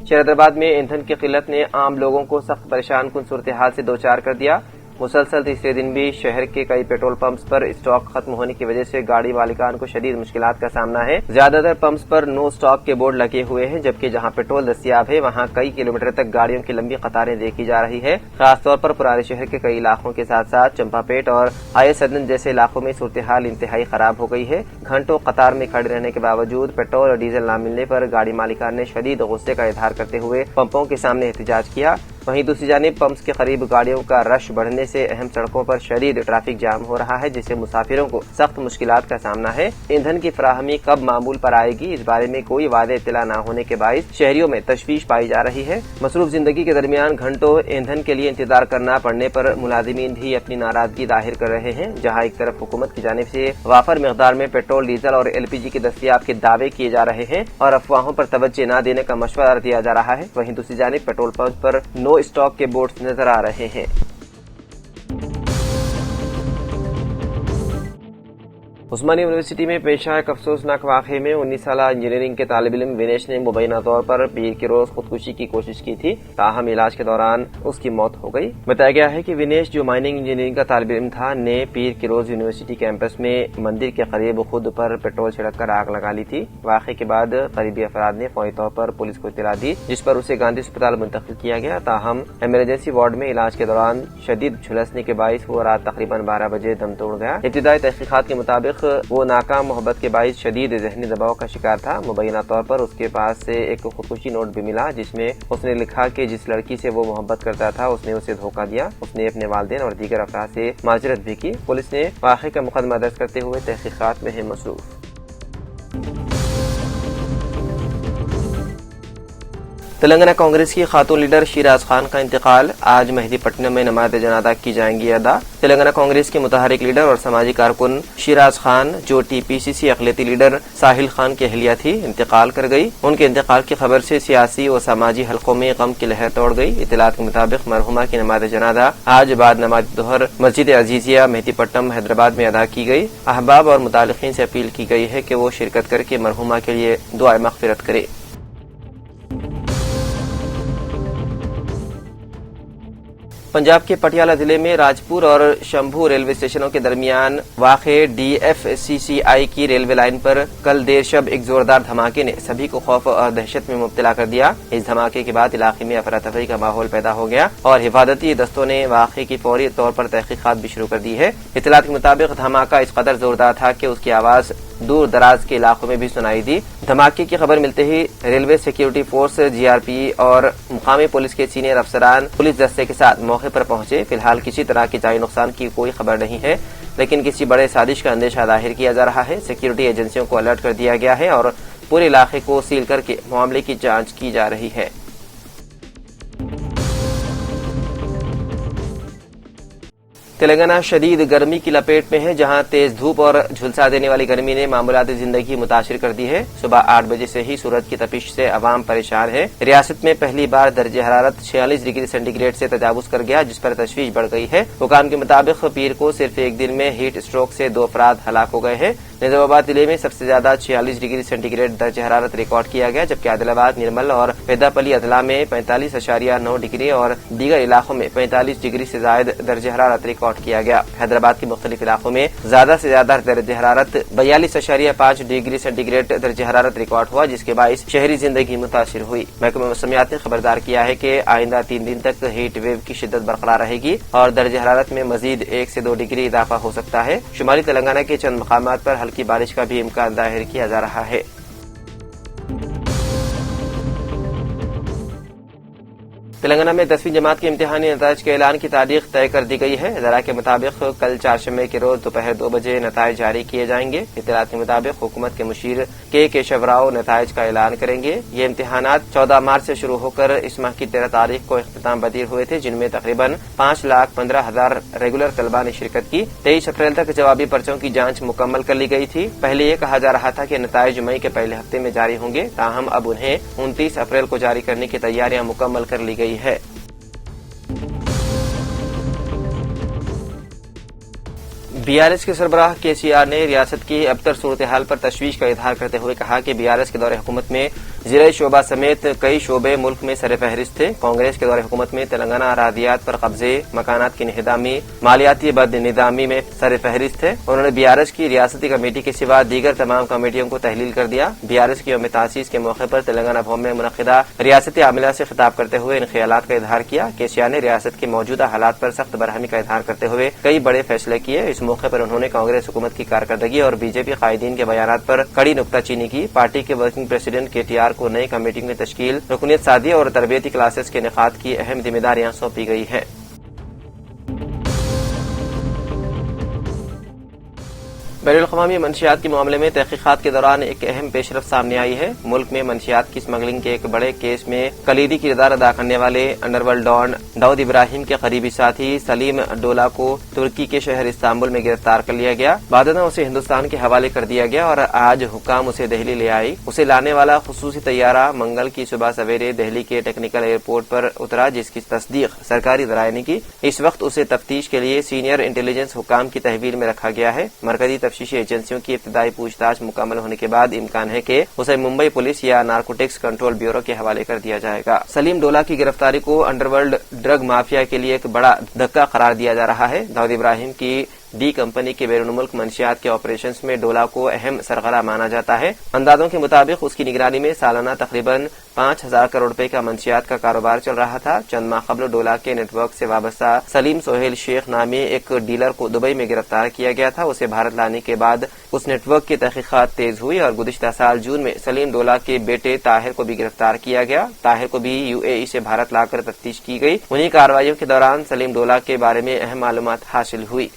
شہریارآباد میں ایندھن کی قلت نے عام لوگوں کو سخت پریشان کن صورتحال سے دوچار کر دیا۔ مسلسل تیسرے دن بھی شہر کے کئی پیٹرول پمپس پر اسٹاک ختم ہونے کی وجہ سے گاڑی مالکان کو شدید مشکلات کا سامنا ہے۔ زیادہ تر پمپس پر نو اسٹاک کے بورڈ لگے ہوئے ہیں، جبکہ جہاں پیٹرول دستیاب ہے وہاں کئی کلومیٹر تک گاڑیوں کی لمبی قطاریں دیکھی جا رہی ہے۔ خاص طور پر پرانے شہر کے کئی علاقوں کے ساتھ ساتھ چمپا پیٹ اور آئے سدن جیسے علاقوں میں صورتحال انتہائی خراب ہو گئی ہے۔ گھنٹوں قطار میں کھڑے رہنے کے باوجود پیٹرول اور ڈیزل نہ ملنے پر گاڑی مالکان نے شدید غصے کا اظہار کرتے ہوئے پمپوں کے سامنے احتجاج کیا۔ وہیں دوسری جانب پمپس کے قریب گاڑیوں کا رش بڑھنے سے اہم سڑکوں پر شدید ٹریفک جام ہو رہا ہے، جس سے مسافروں کو سخت مشکلات کا سامنا ہے۔ ایندھن کی فراہمی کب معمول پر آئے گی، اس بارے میں کوئی واضح اطلاع نہ ہونے کے باعث شہریوں میں تشویش پائی جا رہی ہے۔ مصروف زندگی کے درمیان گھنٹوں ایندھن کے لیے انتظار کرنا پڑنے پر ملازمین بھی اپنی ناراضگی ظاہر کر رہے ہیں۔ جہاں ایک طرف حکومت کی جانب سے وافر مقدار میں پیٹرول، ڈیزل اور LPG کی دستیاب کے دعوے کیے جا رہے ہیں اور افواہوں پر توجہ نہ دینے کا مشورہ دیا جا رہا ہے، وہیں دوسری جانب پیٹرول پمپ پر نو اسٹاک کے بورڈ نظر آ رہے ہیں۔ عثمانیہ یونیورسٹی میں پیش آئے ایک افسوسناک واقعے میں 19 سالہ انجینئرنگ کے طالب علم ونیش نے مبینہ طور پر پیر کے روز خودکشی کی کوشش کی تھی، تاہم علاج کے دوران اس کی موت ہو گئی۔ بتایا گیا ہے کہ ونیش، جو مائننگ انجینئرنگ کا طالب علم تھا، نے پیر کے روز یونیورسٹی کیمپس میں مندر کے قریب خود پر پیٹرول چھڑک کر آگ لگا لی تھی۔ واقعے کے بعد قریبی افراد نے فوری طور پر پولیس کو اطلاع دی، جس پر اسے گاندھی اسپتال منتقل کیا گیا، تاہم ایمرجنسی وارڈ میں علاج کے دوران شدید جھلسنے کے باعث وہ رات تقریباً 12 بجے دم توڑ گیا۔ ابتدائی تحقیقات کے مطابق وہ ناکام محبت کے باعث شدید ذہنی دباؤ کا شکار تھا۔ مبینہ طور پر اس کے پاس سے ایک خودکشی نوٹ بھی ملا، جس میں اس نے لکھا کہ جس لڑکی سے وہ محبت کرتا تھا اس نے اسے دھوکہ دیا۔ اس نے اپنے والدین اور دیگر افراد سے معذرت بھی کی۔ پولیس نے واقعے کا مقدمہ درج کرتے ہوئے تحقیقات میں ہے مصروف۔ تلنگانہ کانگریس کی خاتون لیڈر شیراز خان کا انتقال، آج مہدی پٹنم میں نماز جنازہ کی جائیں گی ادا۔ تلنگانہ کانگریس کی متحرک لیڈر اور سماجی کارکن شیراز خان، جو TPCC اقلیتی لیڈر ساحل خان کی اہلیہ تھی، انتقال کر گئی۔ ان کے انتقال کی خبر سے سیاسی و سماجی حلقوں میں غم کی لہر توڑ گئی۔ اطلاعات کے مطابق مرحومہ کی نماز جنازہ آج بعد نماز ظہر مسجد عزیزیہ مہدی پٹنم حیدرآباد میں ادا کی گئی۔ احباب اور متعلقین سے اپیل کی گئی ہے کہ وہ شرکت کر کے مرحومہ کے لیے دعائے مغفرت کرے۔ پنجاب کے پٹیالہ ضلع میں راجپور اور شمبھو ریلوے اسٹیشنوں کے درمیان واقع DFCCI کی ریلوے لائن پر کل دیر شب ایک زوردار دھماکے نے سبھی کو خوف اور دہشت میں مبتلا کر دیا۔ اس دھماکے کے بعد علاقے میں افراتفری کا ماحول پیدا ہو گیا اور حفاظتی دستوں نے واقعے کی فوری طور پر تحقیقات بھی شروع کر دی ہے۔ اطلاعات کے مطابق دھماکہ اس قدر زوردار تھا کہ اس کی آواز دور دراز کے علاقوں میں بھی سنائی دی۔ دھماکے کی خبر ملتے ہی ریلوے سیکیورٹی فورس GRP اور مقامی پولیس کے سینئر افسران پولیس دستے کے ساتھ موقع پر پہنچے۔ فی الحال کسی طرح کی جانی نقصان کی کوئی خبر نہیں ہے، لیکن کسی بڑے سازش کا اندیشہ ظاہر کیا جا رہا ہے۔ سیکیورٹی ایجنسیوں کو الرٹ کر دیا گیا ہے اور پورے علاقے کو سیل کر کے معاملے کی جانچ کی جا رہی ہے۔ تلنگانہ شدید گرمی کی لپیٹ میں ہے، جہاں تیز دھوپ اور جھلسا دینے والی گرمی نے معمولاتی زندگی متاثر کر دی ہے۔ صبح 8 بجے سے ہی سورج کی تپش سے عوام پریشان ہے۔ ریاست میں پہلی بار درجہ حرارت 46 ڈگری سینٹی گریڈ سے تجاوز کر گیا، جس پر تشویش بڑھ گئی ہے۔ حکام کے مطابق پیر کو صرف ایک دن میں ہیٹ اسٹروک سے 2 افراد ہلاک ہو گئے ہیں۔ نظام آباد ضلع میں سب سے زیادہ 46 ڈگری سینٹی گریڈ درجہ حرارت ریکارڈ کیا گیا، جبکہ عادل آباد، نرمل اور پیدا پلی اضلاع میں 45.9 ڈگری اور دیگر علاقوں میں 45 ڈگری سے زائد درجہ حرارت ریکارڈ کیا گیا۔ حیدرآباد کے مختلف علاقوں میں زیادہ سے زیادہ درجہ حرارت 42.5 ڈگری سینٹی گریڈ درجہ حرارت ریکارڈ ہوا، جس کے باعث شہری زندگی متاثر ہوئی۔ محکمہ موسمیات نے خبردار کیا ہے کہ آئندہ 3 دن تک ہیٹ ویو کی شدت برقرار رہے گی اور درجہ حرارت میں مزید 1 سے 2 ڈگری اضافہ ہو سکتا ہے۔ شمالی تلنگانہ کے چند مقامات پر ہلکی بارش کا بھی امکان ظاہر کیا جا رہا ہے۔ تلنگانہ میں 10ویں جماعت کے امتحانی نتائج کے اعلان کی تاریخ طے کر دی گئی ہے۔ ذرائع کے مطابق کل چہارشنبے کے روز دوپہر 2 بجے نتائج جاری کیے جائیں گے۔ اطلاعات کے مطابق حکومت کے مشیر کے کیشو راؤ نتائج کا اعلان کریں گے۔ یہ امتحانات 14 مارچ سے شروع ہو کر اس ماہ کی 13 تاریخ کو اختتام پذیر ہوئے تھے، جن میں تقریباً 5,15,000 ریگولر طلباء نے شرکت کی۔ 23 اپریل تک جوابی پرچوں کی جانچ مکمل کر لی گئی تھی۔ پہلے یہ کہا جا رہا تھا کہ نتائج مئی کے پہلے ہفتے میں جاری ہوں گے، تاہم اب انہیں 29 اپریل کو جاری کرنے کی تیاریاں مکمل کر لی گئی ہے۔ BRS کے سربراہ KCR نے ریاست کی ابتر صورتحال پر تشویش کا اظہار کرتے ہوئے کہا کہ BRS کے دور حکومت میں زرعی شعبہ سمیت کئی شعبے ملک میں سر فہرست تھے۔ کانگریس کے دور حکومت میں تلنگانہ اراضیات پر قبضے، مکانات کی انہدامی، مالیاتی بد نظامی میں سر فہرست تھے۔ انہوں نے BRS کی ریاستی کمیٹی کے سوا دیگر تمام کمیٹیوں کو تحلیل کر دیا۔ BRS کی یوم تاسیس کے موقع پر تلنگانہ بھون میں منعقدہ ریاستی عاملہ سے خطاب کرتے ہوئے ان خیالات کا اظہار کیا۔ KCR نے ریاست کے موجودہ حالات پر سخت برہمی کا اظہار کرتے ہوئے کئی بڑے فیصلے کیے۔ اس موقع پر انہوں نے کانگریس حکومت کی کارکردگی اور BJP قائدین کے بیانات پر کڑی نکتہ چینی کی۔ پارٹی کے ورکنگ پریزیڈنٹ KTR کو نئی کمیٹی کی تشکیل، رکنیت سازی اور تربیتی کلاسز کے انعقاد کی اہم ذمہ داریاں سونپی گئی ہیں۔ بین الاقوامی منشیات کے معاملے میں تحقیقات کے دوران ایک اہم پیش رفت سامنے آئی ہے۔ ملک میں منشیات کی اسمگلنگ کے ایک بڑے کیس میں کلیدی کردار ادا کرنے والے انڈر ورلڈ ڈان داؤد ابراہیم کے قریبی ساتھی سلیم ڈولا کو ترکی کے شہر استنبول میں گرفتار کر لیا گیا۔ بعدازاں اسے ہندوستان کے حوالے کر دیا گیا اور آج حکام اسے دہلی لے آئی۔ اسے لانے والا خصوصی طیارہ منگل کی صبح سویرے دہلی کے ٹیکنیکل ایئرپورٹ پر اترا، جس کی تصدیق سرکاری ذرائع نے کی۔ اس وقت اسے تفتیش کے لیے سینئر انٹیلیجنس حکام کی تحویل میں رکھا گیا ہے۔ مرکزی تفتیشی ایجنسیوں کی ابتدائی پوچھ تاچھ مکمل ہونے کے بعد امکان ہے کہ اسے ممبئی پولیس یا نارکوٹکس کنٹرول بیورو کے حوالے کر دیا جائے گا۔ سلیم ڈولا کی گرفتاری کو انڈر ورلڈ ڈرگ مافیا کے لیے ایک بڑا دھکا قرار دیا جا رہا ہے۔ داؤد ابراہیم کی ڈی کمپنی کے بیرون ملک منشیات کے آپریشنز میں ڈولا کو اہم سرغرہ مانا جاتا ہے۔ اندازوں کے مطابق اس کی نگرانی میں سالانہ تقریباً 5,000 کروڑ روپے کا منشیات کا کاروبار چل رہا تھا۔ چند ماہ قبل ڈولا کے نیٹ ورک سے وابستہ سلیم سہیل شیخ نامی ایک ڈیلر کو دبئی میں گرفتار کیا گیا تھا۔ اسے بھارت لانے کے بعد اس نیٹ ورک کی تحقیقات تیز ہوئی اور گزشتہ سال جون میں سلیم ڈولا کے بیٹے طاہر کو بھی گرفتار کیا گیا۔ طاہر کو بھی UAE سے بھارت لا کر تفتیش کی گئی۔ انہی کارروائیوں کے دوران سلیم ڈولا کے بارے میں اہم معلومات حاصل ہوئی۔